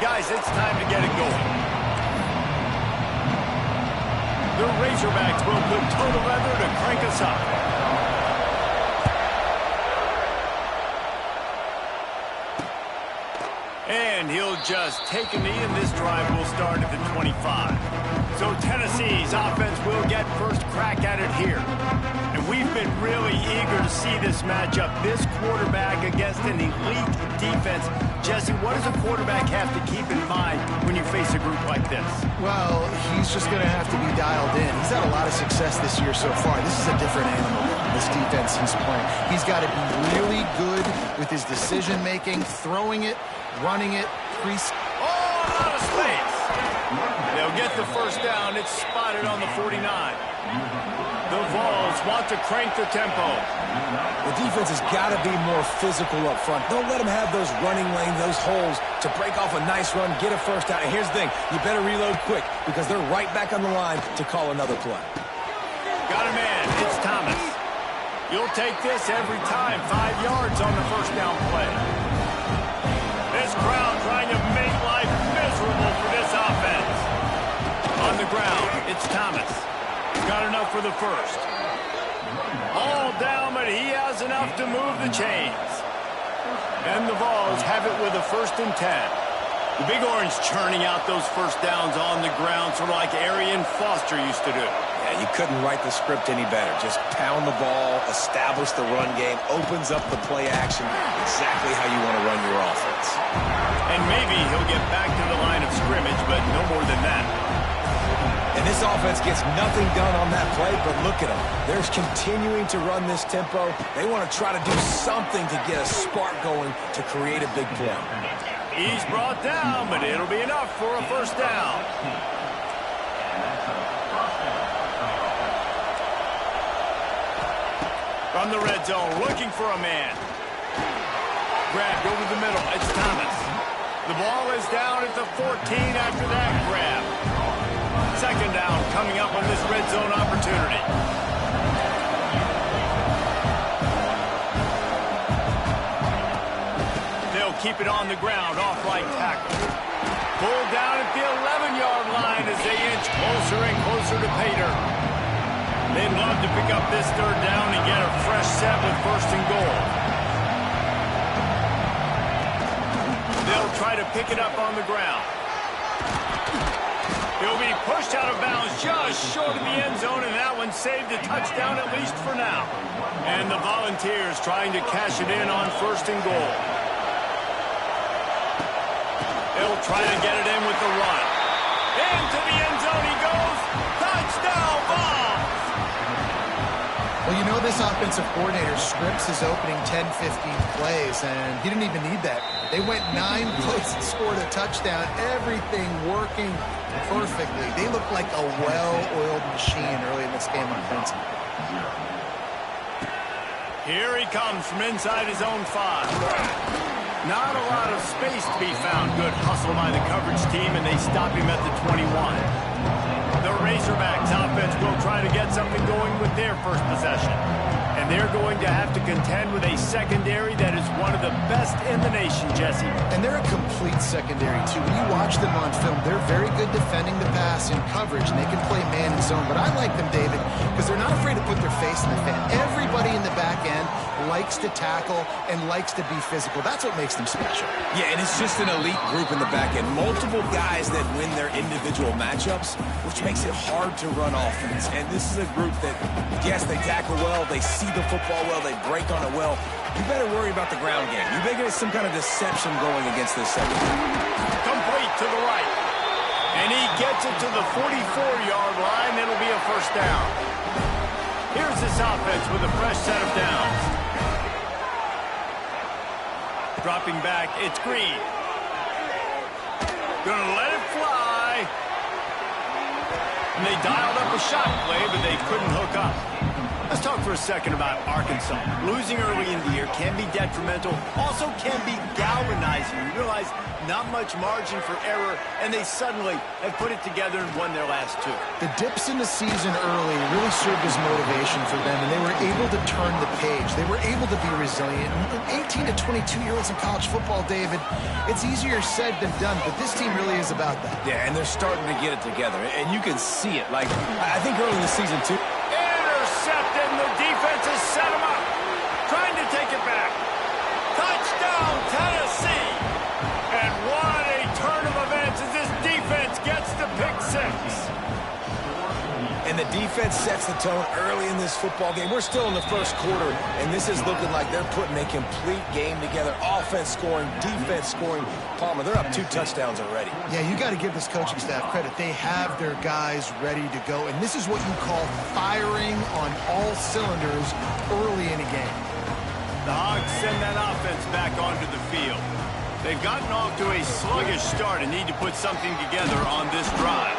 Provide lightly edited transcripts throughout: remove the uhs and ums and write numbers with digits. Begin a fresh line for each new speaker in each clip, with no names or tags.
Guys, it's time to get it going. The Razorbacks will put total leather to crank us up. And he'll just take a knee, and this drive will start at the 25. So Tennessee's offense will get first crack at it here. And we've been really eager to see this matchup. This quarterback against an elite defense. Jesse, what does a quarterback have to keep in mind when you face a group like this?
Well, he's just going to have to be dialed in. He's had a lot of success this year so far. This is a different animal, this defense he's playing. He's got to be really good with his decision-making, throwing it, running it,
out of space. They'll get the first down. It's spotted on the 49. The Vols want to crank the tempo.
The defense has got to be more physical up front. Don't let them have those running lanes, those holes to break off a nice run, get a first down. And here's the thing, you better reload quick because they're right back on the line to call another play.
Got a man. It's Thomas. You'll take this every time. 5 yards on the first down play. This crowd trying to make life miserable for this offense. On the ground, it's Thomas. He's got enough for the first. All down, but he has enough to move the chains. And the Vols have it with a 1st and 10. The Big Orange churning out those first downs on the ground, sort of like Arian Foster used to do.
Yeah, you couldn't write the script any better. Just pound the ball, establish the run game, opens up the play action, exactly how you want to run your offense.
And maybe he'll get back to the line of scrimmage, but no more than that.
And this offense gets nothing done on that play, but look at them. They're continuing to run this tempo. They want to try to do something to get a spark going to create a big play.
He's brought down, but it'll be enough for a first down. From the red zone, looking for a man. Grabbed over the middle. It's Thomas. The ball is down at the 14 after that grab. 2nd down coming up on this red zone opportunity. They'll keep it on the ground, off right tackle. Pulled down at the 11-yard line as they inch closer and closer to pay dirt. They'd love to pick up this 3rd down and get a fresh set with 1st and goal. They'll try to pick it up on the ground. He'll be pushed out of bounds just short of the end zone, and that one saved a touchdown at least for now. And the Volunteers trying to cash it in on 1st and goal. They'll try to get it in with the run. Into the end zone he goes. Touchdown, Vols!
Well, you know this offensive coordinator scripts his opening 10, 15 plays, and he didn't even need that. They went 9 plays and scored a touchdown. Everything working perfectly. They look like a well-oiled machine early in this game offensively.
Here he comes from inside his own 5. Not a lot of space to be found. Good hustle by the coverage team, and they stop him at the 21. The Razorbacks offense will try to get something going with their first possession. And they're going to have to contend with a secondary that is one of the best in the nation, Jesse.
And they're a complete secondary, too. When you watch them on film, they're very good defending the pass in coverage, and they can play man and zone. But I like them, David, because they're not afraid to put their face in the fan. Everybody in the back end likes to tackle and likes to be physical. That's what makes them special.
Yeah, and it's just an elite group in the back end. Multiple guys that win their individual matchups, which makes it hard to run offense. And this is a group that, yes, they tackle well, they see the football well, they break on it well. You better worry about the ground game. You better get some kind of deception going against this secondary.
Complete to the right. And he gets it to the 44-yard line. It'll be a first down. Here's this offense with a fresh set of downs. Dropping back, it's Green. Gonna let it fly. And they dialed up a shot play, but they couldn't hook up. Let's talk for a second about Arkansas. Losing early in the year can be detrimental, also can be galvanizing. You realize guys, not much margin for error, and they suddenly have put it together and won their last two.
The dips in the season early really served as motivation for them, and they were able to turn the page. They were able to be resilient. 18 to 22-year-olds in college football, David, it's easier said than done, but this team really is about that.
Yeah, and they're starting to get it together, and you can see it. Like, I think early in the season, too.
Intercepted, and the defense has set him up. Trying to take it back. Touchdown, Tennessee. And what a turn of events as this defense gets the pick six.
And the defense sets the tone early in this football game. We're still in the first quarter, and this is looking like they're putting a complete game together. Offense scoring, defense scoring. Palmer, they're up 2 touchdowns already.
Yeah, you got to give this coaching staff credit. They have their guys ready to go, and this is what you call firing on all cylinders early in a game.
The Hogs send that offense back onto the field. They've gotten off to a sluggish start and need to put something together on this drive.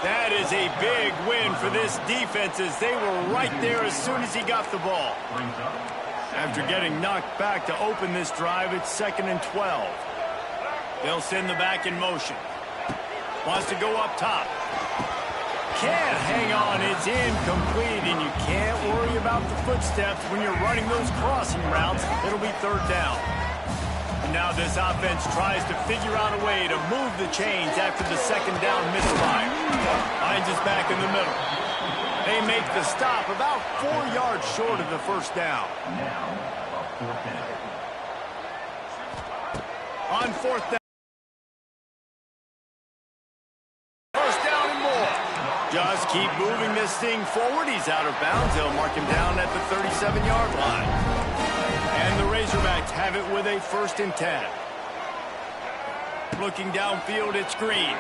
That is a big win for this defense as they were right there as soon as he got the ball. After getting knocked back to open this drive, it's 2nd and 12. They'll send the back in motion. Wants to go up top. Can't hang on. It's incomplete, and you can't worry about the footsteps when you're running those crossing routes. It'll be 3rd down. Now this offense tries to figure out a way to move the chains after the 2nd down misfire. Finds us back in the middle. They make the stop about 4 yards short of the 1st down. On 4th down. 1st down and more. Just keep moving this thing forward. He's out of bounds. They'll mark him down at the 37-yard line. And the Razorbacks have it with a 1st and 10. Looking downfield, it's Green.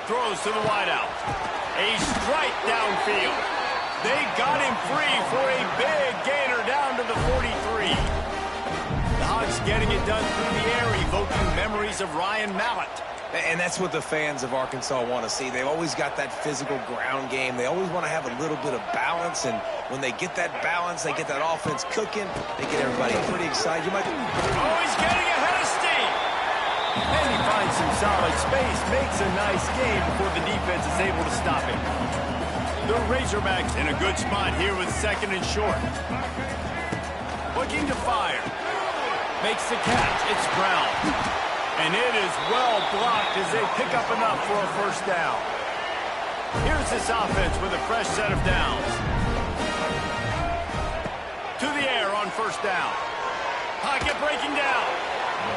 Throws to the wideout. A strike downfield. They got him free for a big gainer down to the 43. The Hogs getting it done through the air, evoking memories of Ryan Mallett.
And that's what the fans of Arkansas want to see. They've always got that physical ground game. They always want to have a little bit of balance, and when they get that balance, they get that offense cooking, they get everybody pretty excited. You might...
Oh, he's getting ahead of steam! And he finds some solid space, makes a nice game before the defense is able to stop him. The Razorbacks in a good spot here with 2nd and short. Looking to fire. Makes the catch. It's Brown. And it is well blocked as they pick up enough for a 1st down. Here's this offense with a fresh set of downs. To the air on 1st down. Pocket breaking down.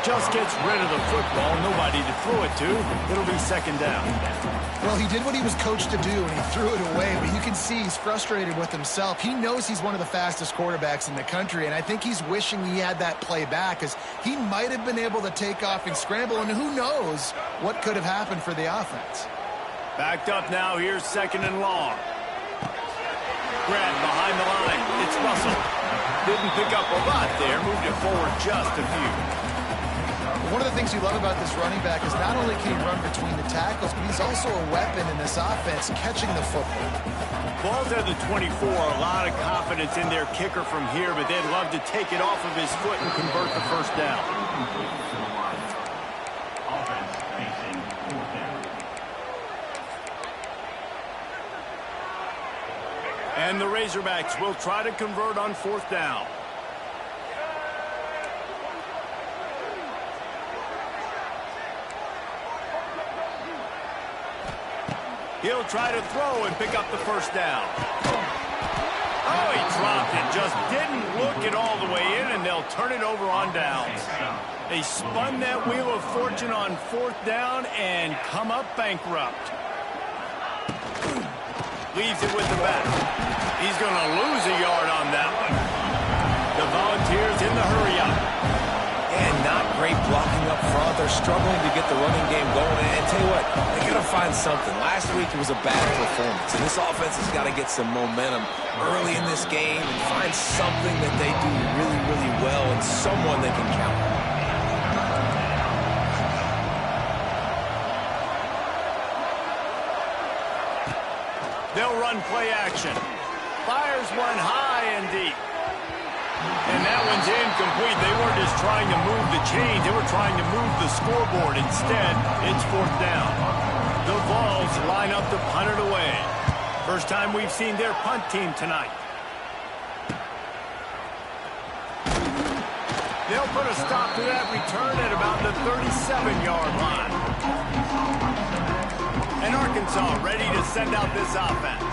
Just gets rid of the football. Nobody to throw it to. It'll be 2nd down.
Well, he did what he was coached to do, and he threw it away, but you can see he's frustrated with himself. He knows he's one of the fastest quarterbacks in the country, and I think he's wishing he had that play back, because he might have been able to take off and scramble, and who knows what could have happened for the offense.
Backed up now. Here's 2nd and long. Grant behind the line. It's Russell. Didn't pick up a lot there. Moved it forward just a few.
One of the things you love about this running back is not only can he run between the tackles, but he's also a weapon in this offense, catching the football.
Ball's at the 24. A lot of confidence in their kicker from here, but they'd love to take it off of his foot and convert the 1st down. And the Razorbacks will try to convert on 4th down. He'll try to throw and pick up the 1st down. Oh, he dropped it. Just didn't look it all the way in, and they'll turn it over on downs. They spun that wheel of fortune on 4th down and come up bankrupt. Leaves it with the back. He's going to lose a yard on that one. The Volunteers in the hurry-up.
And not great blocking up front. They're struggling to get the running game going. And tell you what, they got to find something. Last week it was a bad performance, and this offense has got to get some momentum early in this game and find something that they do really, really well and someone they can count on. They'll run play action. Fires one high and deep. And
that one's incomplete. They weren't just trying to move the chains. They were trying to move the scoreboard. Instead, it's 4th down. The Vols line up to punt it away. First time we've seen their punt team tonight. They'll put a stop to that return at about the 37-yard line. And Arkansas ready to send out this offense.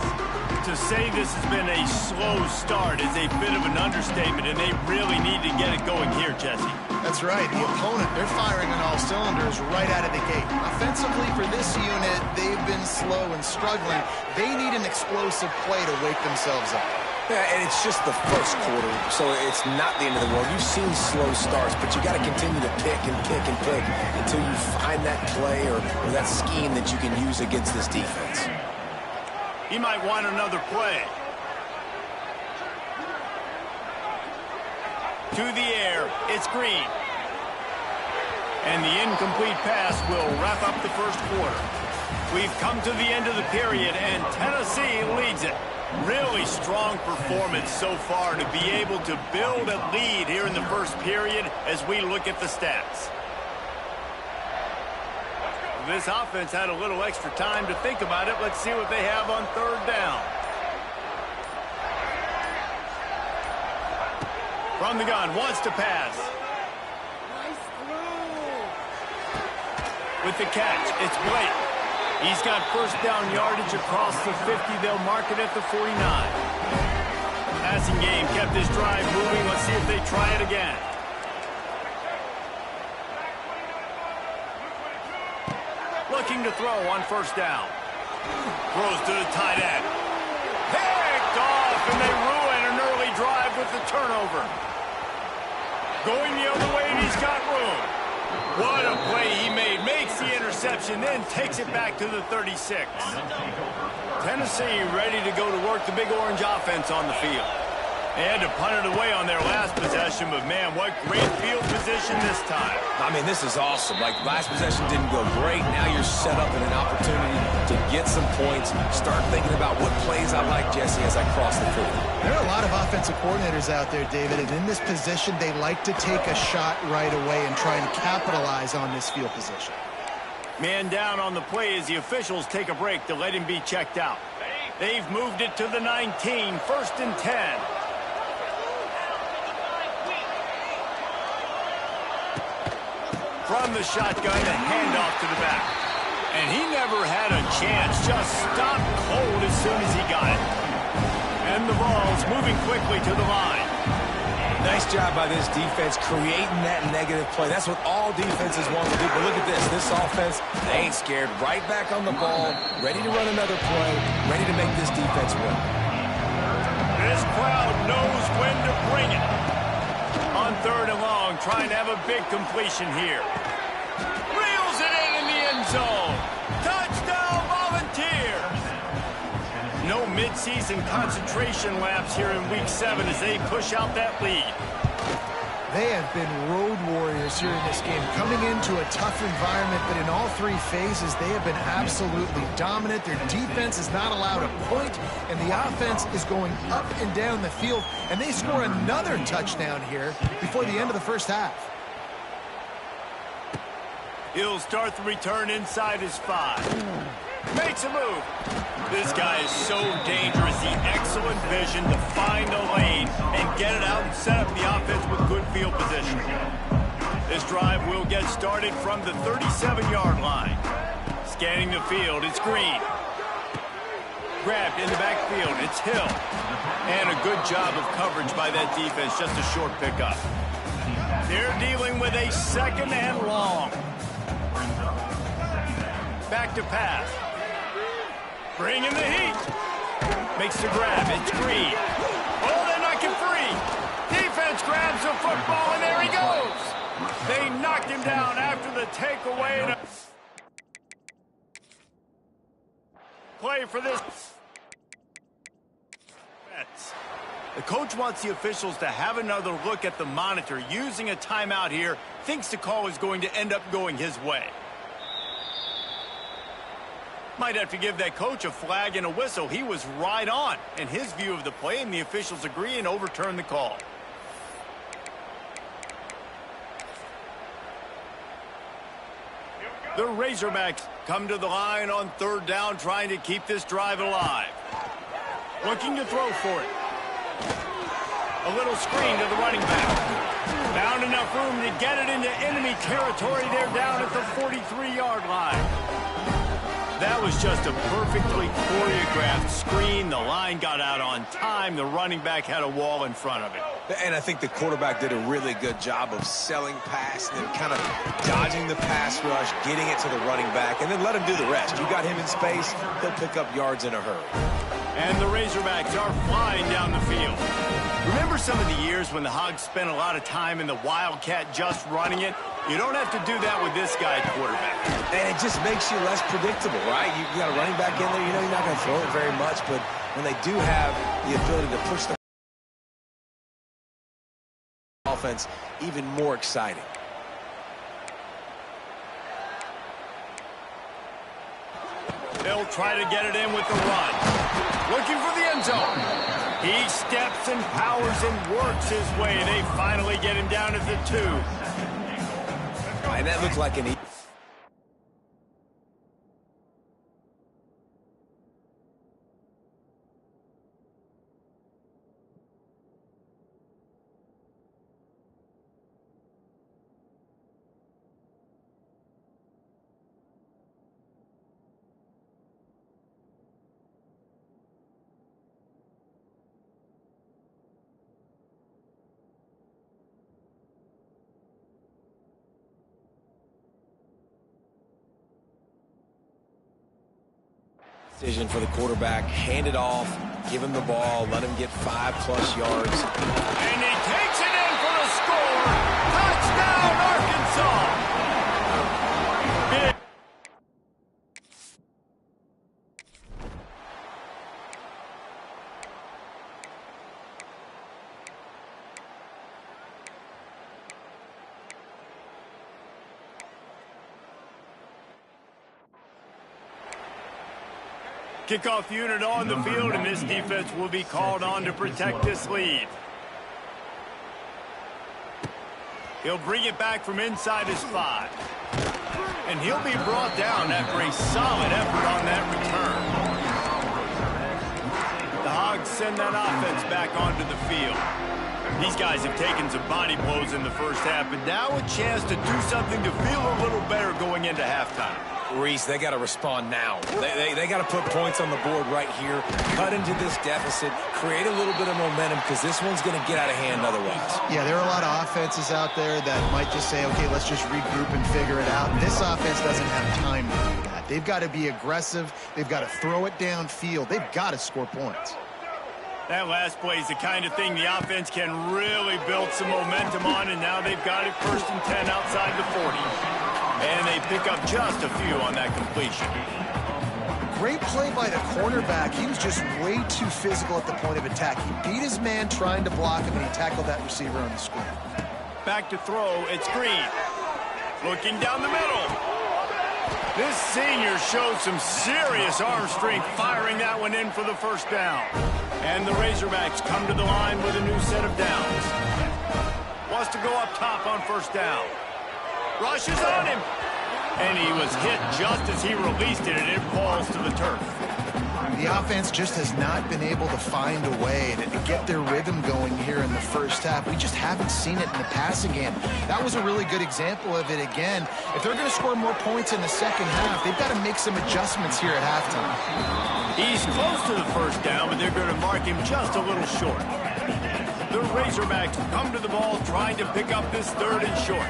To say this has been a slow start is a bit of an understatement, and they really need to get it going here, Jesse.
That's right. The opponent, they're firing on all cylinders right out of the gate. Offensively, for this unit, they've been slow and struggling. They need an explosive play to wake themselves up.
Yeah, and it's just the first quarter, so it's not the end of the world. You've seen slow starts, but you got to continue to pick and pick and pick until you find that play or that scheme that you can use against this defense.
He might want another play. To the air, it's Green. And the incomplete pass will wrap up the first quarter. We've come to the end of the period, and Tennessee leads it. Really strong performance so far to be able to build a lead here in the first period as we look at the stats. This offense had a little extra time to think about it. Let's see what they have on 3rd down. From the gun, wants to pass. With the catch, it's Blake. He's got first down yardage across the 50. They'll mark it at the 49. Passing game kept this drive moving. Let's see if they try it again. Looking to throw on 1st down. Throws to the tight end. Picked off, and they ruin an early drive with the turnover. Going the other way, and he's got room. What a play he made. Makes the interception, then takes it back to the 36. Tennessee ready to go to work the Big Orange offense on the field. They had to punt it away on their last possession, but man, what great field position this time.
I mean, this is awesome. Like, last possession didn't go great. Now you're set up in an opportunity to get some points. Start thinking about what plays I like, Jesse, as I cross the field.
There are a lot of offensive coordinators out there, David, and in this position, they like to take a shot right away and try and capitalize on this field position.
Man down on the play as the officials take a break to let him be checked out. They've moved it to the 19, 1st and 10. From the shotgun, a handoff to the back. And he never had a chance, just stopped cold as soon as he got it. And the Vols moving quickly to the line.
Nice job by this defense creating that negative play. That's what all defenses want to do. But look at this. This offense, they ain't scared. Right back on the ball, ready to run another play, ready to make this defense win.
This crowd knows when to bring it. On 3rd and long, trying to have a big completion here. Reels it in the end zone. Touchdown, Volunteers. No midseason concentration laps here in Week 7 as they push out that lead.
They have been road warriors here in this game, coming into a tough environment, but in all 3 phases, they have been absolutely dominant. Their defense is not allowed a point, and the offense is going up and down the field, and they score another touchdown here before the end of the first half.
He'll start the return inside his 5. Makes a move. This guy is so dangerous. The excellent vision to find a lane and get it out and set up the offense with good field position. This drive will get started from the 37-yard line. Scanning the field, it's Green. Grabbed in the backfield, it's Hill. And a good job of coverage by that defense, just a short pickup. They're dealing with a 2nd and long. Back to pass. Bringing the heat. Makes the grab. It's Green. Oh, they're knocking free. Defense grabs the football, and there he goes. They knocked him down after the takeaway. Play for this. The coach wants the officials to have another look at the monitor. Using a timeout here, thinks the call is going to end up going his way. Might have to give that coach a flag and a whistle. He was right on in his view of the play, and the officials agree and overturn the call. The Razorbacks come to the line on third down, trying to keep this drive alive. Looking to throw for it. A little screen to the running back. Found enough room to get it into enemy territory. They're down at the 43-yard line. That was just a perfectly choreographed screen. The line got out on time. The running back had a wall in front of it.
And I think the quarterback did a really good job of selling pass and then kind of dodging the pass rush, getting it to the running back, and then let him do the rest. You got him in space, he'll pick up yards in a hurry.
And the Razorbacks are flying down the field. Remember some of the years when the Hogs spent a lot of time in the Wildcat just running it? You don't have to do that with this guy at quarterback.
And it just makes you less predictable, right? You got a running back in there, you know you're not going to throw it very much, but when they do have the ability to push the offense, even more exciting.
They'll try to get it in with the run. Looking for the end zone. He steps and powers and works his way. They finally get him down at the 2.
And that looked like an decision for the quarterback. Hand it off, give him the ball, let him get 5+ yards.
And he takes it in for the score. Touchdown, Arkansas. Big. Kickoff unit on the field, and this defense will be called on to protect this lead. He'll bring it back from inside his 5. And he'll be brought down after a solid effort on that return. The Hogs send that offense back onto the field. These guys have taken some body blows in the first half, but now a chance to do something to feel a little better going into halftime.
Reese, they got to respond now. They got to put points on the board right here, cut into this deficit, create a little bit of momentum, because this one's going to get out of hand otherwise.
Yeah, there are a lot of offenses out there that might just say, okay, let's just regroup and figure it out. This offense doesn't have time to do that. They've got to be aggressive. They've got to throw it downfield. They've got to score points.
That last play is the kind of thing the offense can really build some momentum on, and now they've got it 1st and 10 outside the 40. And they pick up just a few on that completion.
Great play by the cornerback. He was just way too physical at the point of attack. He beat his man trying to block him, and he tackled that receiver on the screen.
Back to throw, it's Green. Looking down the middle. This senior showed some serious arm strength, firing that one in for the 1st down. And the Razorbacks come to the line with a new set of downs. Wants to go up top on 1st down. Rushes on him. And he was hit just as he released it, and it falls to the turf.
The offense just has not been able to find a way to get their rhythm going here in the first half. We just haven't seen it in the passing game. That was a really good example of it again. If they're going to score more points in the second half, they've got to make some adjustments here at halftime.
He's close to the 1st down, but they're going to mark him just a little short. The Razorbacks come to the ball trying to pick up this 3rd and short.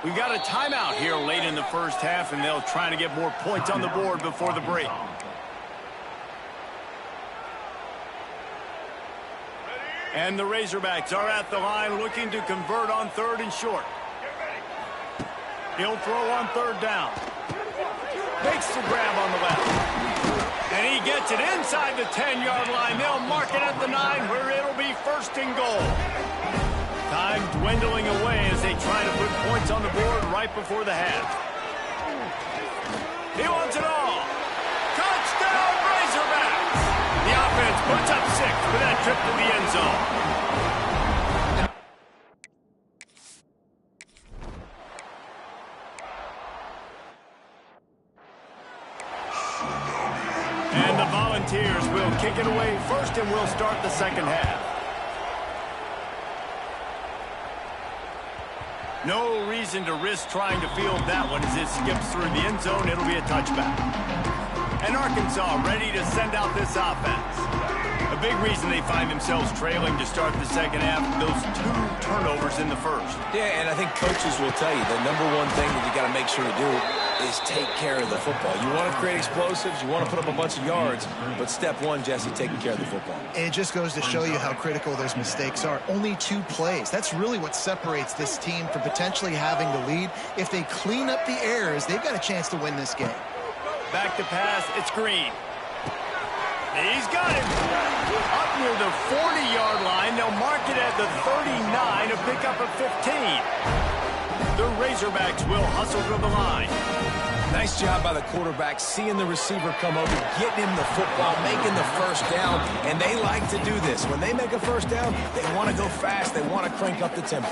We've got a timeout here late in the first half, and they'll try to get more points on the board before the break. And the Razorbacks are at the line looking to convert on 3rd and short. He'll throw on 3rd down. Makes the grab on the left. And he gets it inside the 10-yard line. They'll mark it at the 9, where it'll be 1st and goal. Time dwindling away as they try to put points on the board right before the half. He wants it all. Touchdown, Razorbacks! The offense puts up 6 for that trip to the end zone. And the Volunteers will kick it away first, and we'll start the second half. No reason to risk trying to field that one as it skips through the end zone. It'll be a touchback. And Arkansas ready to send out this offense. A big reason they find themselves trailing to start the second half, those 2 turnovers in the first.
Yeah, and I think coaches will tell you the number one thing that you got to make sure to do is take care of the football. You want to create explosives, you want to put up a bunch of yards, but step one, Jesse, taking care of the football.
It just goes to show you how critical those mistakes are. Only 2 plays. That's really what separates this team from potentially having the lead. If they clean up the errors, they've got a chance to win this game.
Back to pass, it's Green. He's got him. Up near the 40-yard line. They'll mark it at the 39, a pickup of 15. The Razorbacks will hustle to the line.
Nice job by the quarterback, seeing the receiver come over, getting him the football, making the first down, and they like to do this. When they make a first down, they want to go fast. They want to crank up the tempo.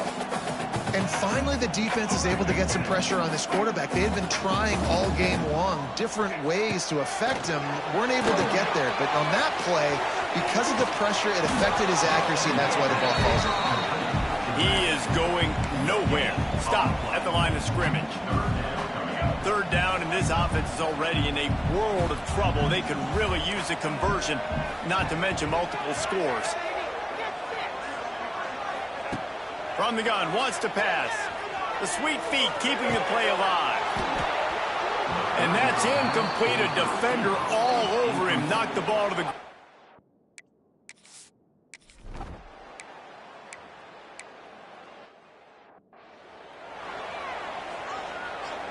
And finally, the defense is able to get some pressure on this quarterback. They had been trying all game long different ways to affect him. Weren't able to get there. But on that play, because of the pressure, it affected his accuracy, and that's why the ball falls in.
He is going nowhere. Stop at the line of scrimmage. Third down, and this offense is already in a world of trouble. They could really use a conversion, not to mention multiple scores. From the gun, wants to pass. The sweet feet keeping the play alive. And that's incomplete. A defender all over him. Knocked the ball to the...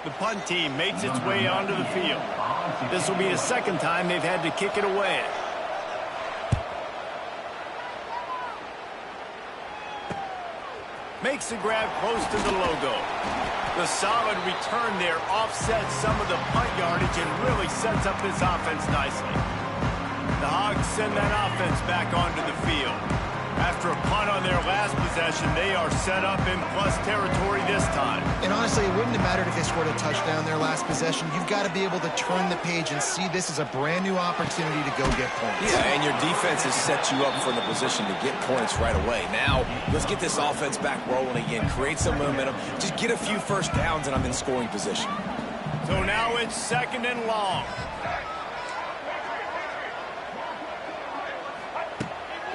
The punt team makes its way onto the field. This will be the second time they've had to kick it away. Makes the grab close to the logo. The solid return there offsets some of the punt yardage and really sets up this offense nicely. The Hogs send that offense back onto the field. After a punt on their last possession, they are set up in plus territory this time.
And honestly, it wouldn't have mattered if they scored a touchdown their last possession. You've got to be able to turn the page and see this as a brand new opportunity to go get points.
Yeah, and your defense has set you up for the position to get points right away. Now, let's get this offense back rolling again, create some momentum, just get a few first downs, and I'm in scoring position.
So now it's 2nd and long.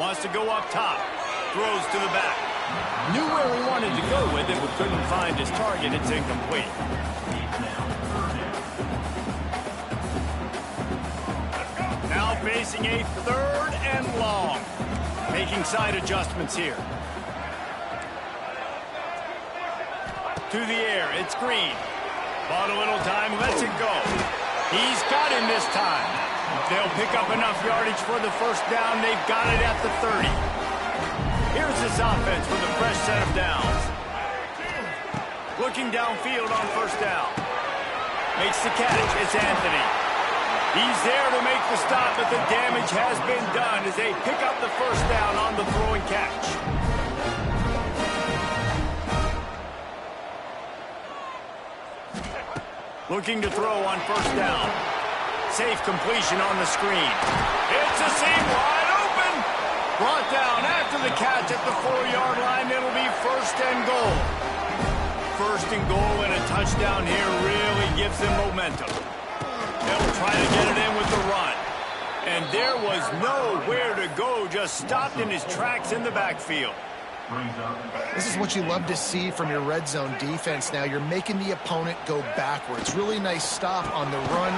Wants to go up top. Throws to the back. Knew where he wanted to go with it, but couldn't find his target. It's incomplete. Now facing a 3rd and long. Making side adjustments here. To the air. It's Green. Bought a little time. Lets it go. He's got him this time. They'll pick up enough yardage for the first down. They've got it at the 30. Here's this offense with a fresh set of downs. Looking downfield on first down. Makes the catch. It's Anthony. He's there to make the stop, but the damage has been done as they pick up the first down on the throwing catch. Looking to throw on first down. Safe completion on the screen. It's a seam wide open. Brought down after the catch at the 4-yard line. It'll be 1st and goal. 1st and goal and a touchdown here really gives them momentum. They'll try to get it in with the run. And there was nowhere to go. Just stopped in his tracks in the backfield.
This is what you love to see from your red zone defense now. You're making the opponent go backwards. Really nice stop on the run,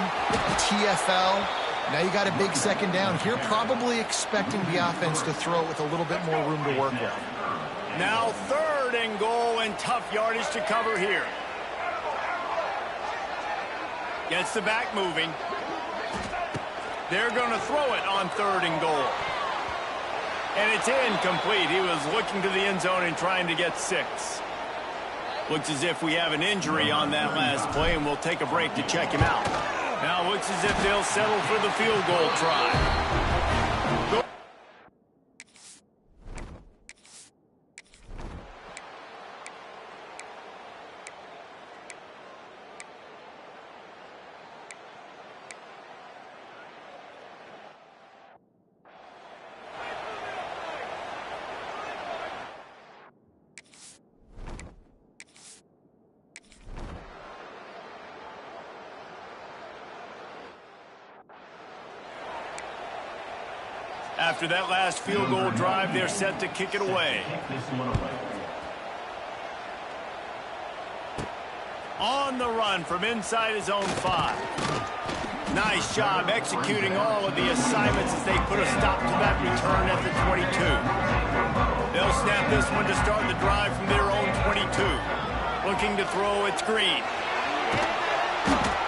TFL. Now you got a big 2nd down. Here probably expecting the offense to throw it with a little bit more room to work with.
Now 3rd and goal and tough yardage to cover here. Gets the back moving. They're going to throw it on 3rd and goal. And it's incomplete. He was looking to the end zone and trying to get 6. Looks as if we have an injury on that last play, and we'll take a break to check him out. Now looks as if they'll settle for the field goal try. After that last field goal drive, they're set to kick it away. On the run from inside his own 5. Nice job executing all of the assignments as they put a stop to that return at the 22. They'll snap this one to start the drive from their own 22. Looking to throw, it's Green.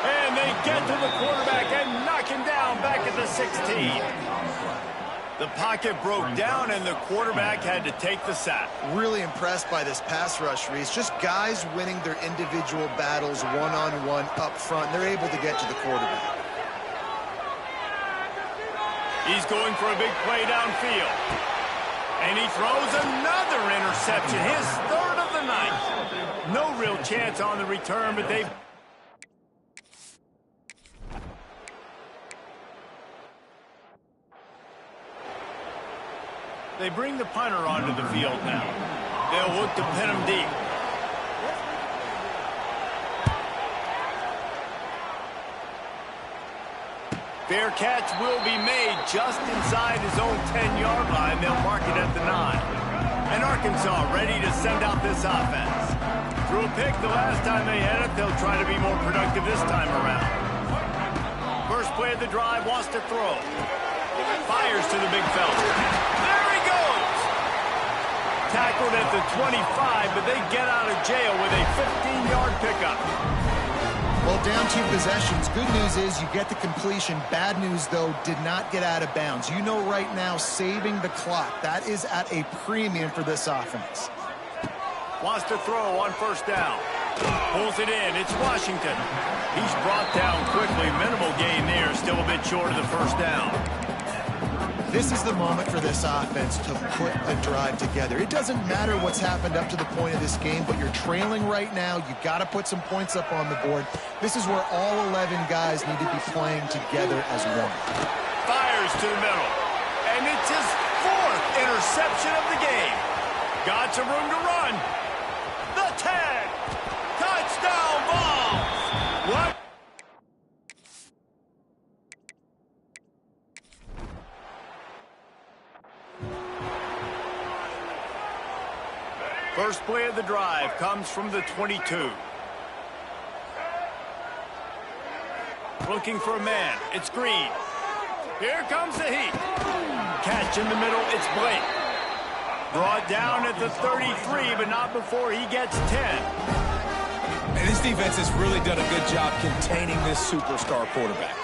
And they get to the quarterback and knock him down back at the 16. The pocket broke down, and the quarterback had to take the sack.
Really impressed by this pass rush, Reese. Just guys winning their individual battles one-on-one up front. They're able to get to the quarterback.
He's going for a big play downfield. And he throws another interception, his 3rd of the night. No real chance on the return, but they bring the punter onto the field now. They'll look to pin him deep. Fair catch will be made just inside his own 10-yard line. They'll mark it at the 9. And Arksass ready to send out this offense. Threw a pick the last time they had it. They'll try to be more productive this time around. First play of the drive, wants to throw. Fires to the big fella. There he goes! Tackled at the 25, but they get out of jail with a 15-yard pickup.
Well, down 2 possessions. Good news is you get the completion. Bad news, though, did not get out of bounds. You know right now, saving the clock. That is at a premium for this offense.
Wants to throw on first down. Pulls it in. It's Washington. He's brought down quickly. Minimal gain there. Still a bit short of the first down.
This is the moment for this offense to put a drive together. It doesn't matter what's happened up to the point of this game, but you're trailing right now. You got to put some points up on the board. This is where all 11 guys need to be playing together as one.
Fires to the middle. And it's his 4th interception of the game. Got some room to run. The 10. Touchdown balls. What? First play of the drive comes from the 22. Looking for a man. It's Green. Here comes the heat. Catch in the middle. It's Blake. Brought down at the 33, but not before he gets 10.
And this defense has really done a good job containing this superstar quarterback.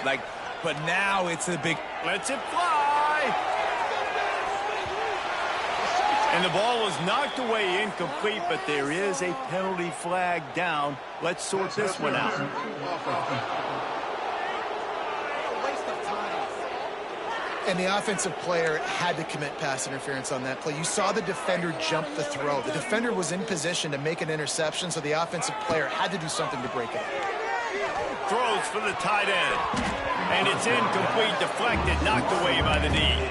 But now it's a big...
Lets it fly. And the ball is knocked away incomplete, but there is a penalty flag down. Let's sort this one out.
And the offensive player had to commit pass interference on that play. You saw the defender jump the throw. The defender was in position to make an interception, so the offensive player had to do something to break it up.
Throws for the tight end. And it's incomplete, deflected, knocked away by the knee.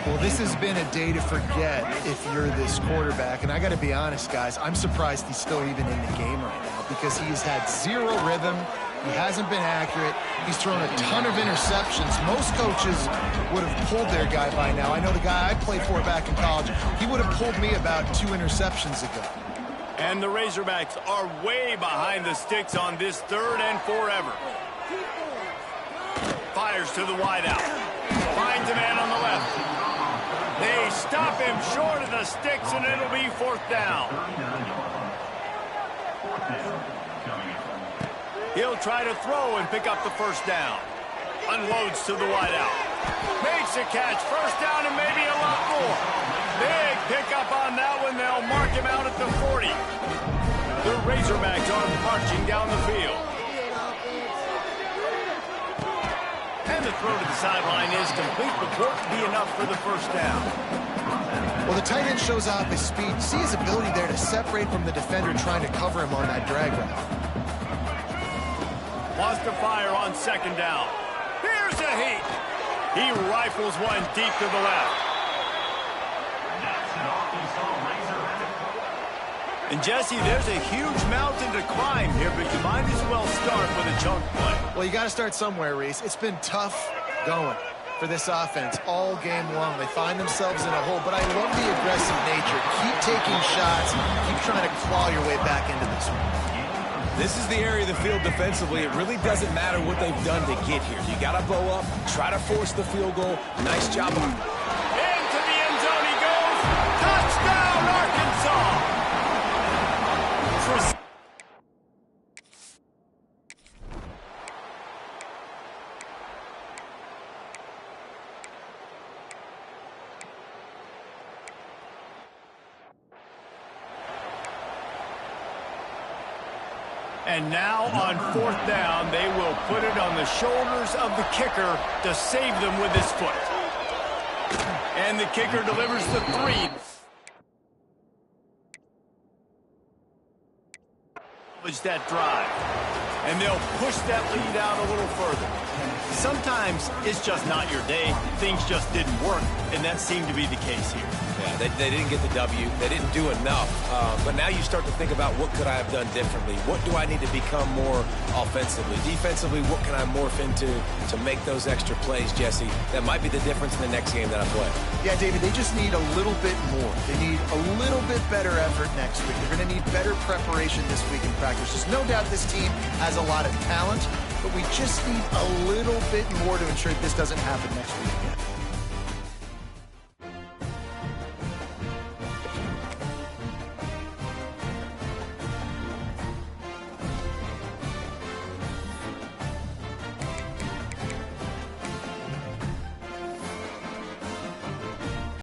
Well, this has been a day to forget if you're this quarterback. And I got to be honest, guys, I'm surprised he's still even in the game right now because he's had 0 rhythm. He hasn't been accurate. He's thrown a ton of interceptions. Most coaches would have pulled their guy by now. I know the guy I played for back in college, he would have pulled me about 2 interceptions ago.
And the Razorbacks are way behind the sticks on this 3rd and forever. Fires to the wideout. Finds a man on the left. They stop him short of the sticks, and it'll be 4th down. He'll try to throw and pick up the first down. Unloads to the wideout. Makes a catch. First down and maybe a lot more. Big pickup on that one. They'll mark him out at the 40. The Razorbacks are marching down the field. And the throw to the sideline is complete, but won't be enough for the first down.
Well, the tight end shows off his speed. See his ability there to separate from the defender trying to cover him on that drag route.
Wants to fire on 2nd down. Here's a heat. He rifles one deep to the left. And Jesse, there's a huge mountain to climb here, but you might as well start with a chunk play.
Well, you got to start somewhere, Reese. It's been tough going. for this offense all game long. They find themselves in a hole, but I love the aggressive nature. Keep taking shots. Keep trying to claw your way back into this one.
This is the area of the field defensively. It really doesn't matter what they've done to get here. You got to bow up, try to force the field goal. Nice job.
Into the end zone he goes. Touchdown, Arkansas. And now on fourth down, they will put it on the shoulders of the kicker to save them with his foot. And the kicker delivers the 3. That drive. And they'll push that lead out a little further. Sometimes it's just not your day. Things just didn't work, and that seemed to be the case here.
Yeah, they didn't get the W. They didn't do enough. But now you start to think about what could I have done differently? What do I need to become more offensively? Defensively, what can I morph into to make those extra plays, Jesse? That might be the difference in the next game that I play.
Yeah, David, they just need a little bit more. They need a little bit better effort next week. They're going to need better preparation this week in practice. There's no doubt this team has a lot of talent, but we just need a little bit more to ensure this doesn't happen next week again.